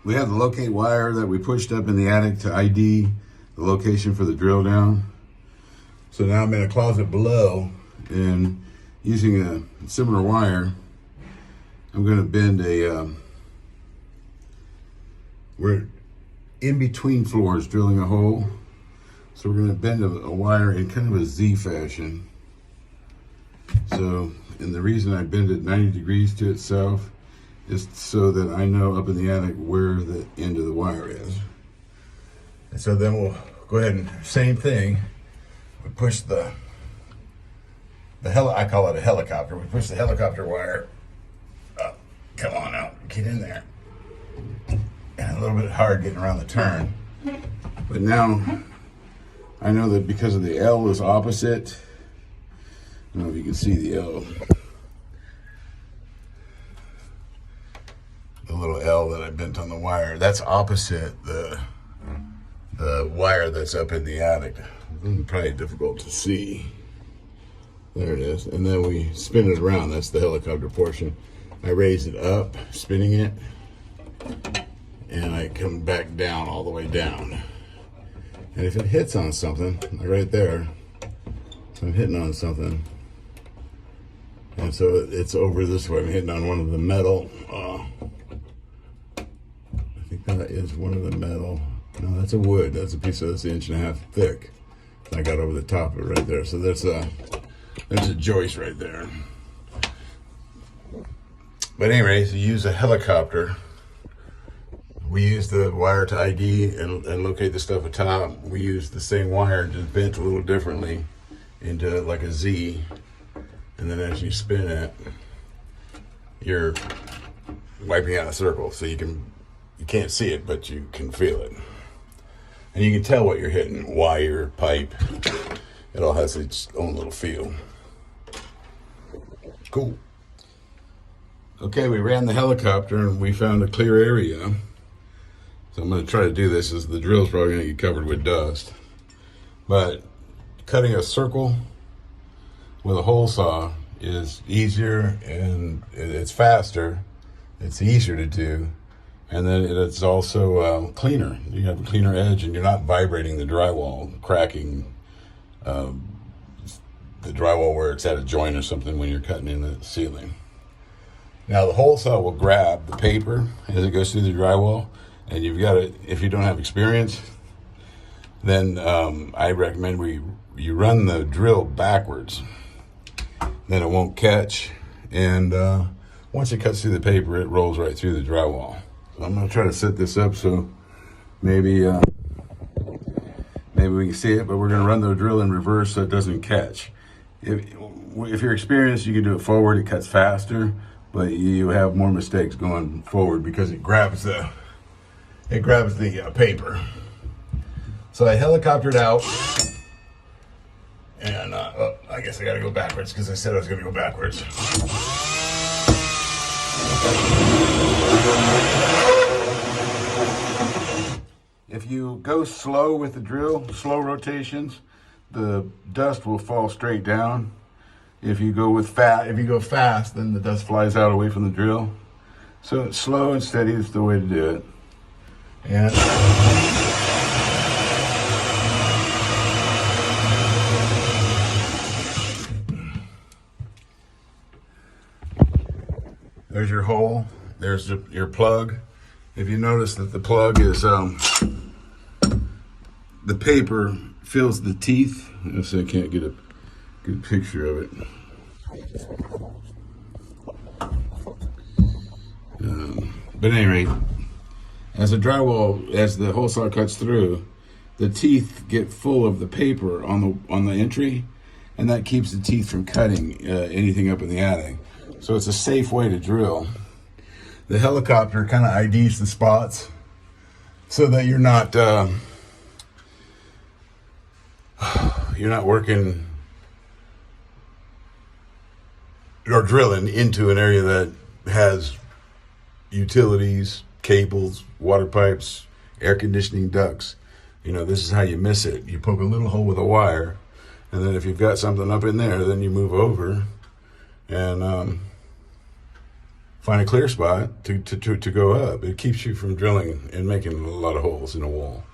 We have the locate wire that we pushed up in the attic to ID the location for the drill down. So now I'm in a closet below, and using a similar wire, I'm going to bend we're in between floors drilling a hole. So we're going to bend a wire in kind of a Z fashion. So, and the reason I bend it 90 degrees to itself is so that I know up in the attic where the end of the wire is. And so then we'll go ahead and same thing. We push I call it a helicopter. We push the helicopter wire up. Come on out, get in there. And a little bit hard getting around the turn. But now I know that because of the L is opposite. I don't know if you can see the L. The little L that I bent on the wire, that's opposite the wire that's up in the attic. It's probably difficult to see. There it is. And then we spin it around. That's the helicopter portion. I raise it up, spinning it, and I come back down, all the way down. And if it hits on something, like right there, I'm hitting on something, and so it's over this way. I'm hitting on one of the metal. I think that is one of the metal. No, that's a wood. That's a piece that's 1.5 inches thick. I got over the top of it right there. So there's a joist right there. But anyways, you use a helicopter. We use the wire to ID and locate the stuff atop. We use the same wire, just bent a little differently into like a Z. And then as you spin it, you're wiping out a circle. So you can't see it, but you can feel it. And you can tell what you're hitting, wire, pipe. It all has its own little feel. Cool. Okay, we ran the helicopter and we found a clear area. So I'm going to try to do this, as the drill's probably going to get covered with dust. But cutting a circle with a hole saw is easier, and it's faster. It's easier to do. And then it's also cleaner. You have a cleaner edge, and you're not vibrating the drywall, cracking the drywall where it's at a joint or something when you're cutting in the ceiling. Now the hole saw will grab the paper as it goes through the drywall, and you've got to, if you don't have experience, then I recommend you run the drill backwards. Then it won't catch, and once it cuts through the paper, it rolls right through the drywall. So I'm going to try to set this up so maybe we can see it, but we're going to run the drill in reverse so it doesn't catch. If you're experienced, you can do it forward. It cuts faster, but you have more mistakes going forward because it grabs the paper. So I helicoptered out, and I guess I got to go backwards because I said I was going to go backwards. If you go slow with the drill, slow rotations, the dust will fall straight down. If you go fast, then the dust flies out away from the drill. So slow and steady is the way to do it. And there's your hole. There's your plug. If you notice that the plug is the paper fills the teeth. So I can't get a good picture of it. But at any rate, as the hole saw cuts through, the teeth get full of the paper on the entry, and that keeps the teeth from cutting anything up in the attic. So it's a safe way to drill. The helicopter kind of IDs the spots so that you're not working or drilling into an area that has utilities, cables, water pipes, air conditioning ducts. This is how you miss it. You poke a little hole with a wire, and then if you've got something up in there, then you move over and find a clear spot to go up. It keeps you from drilling and making a lot of holes in a wall.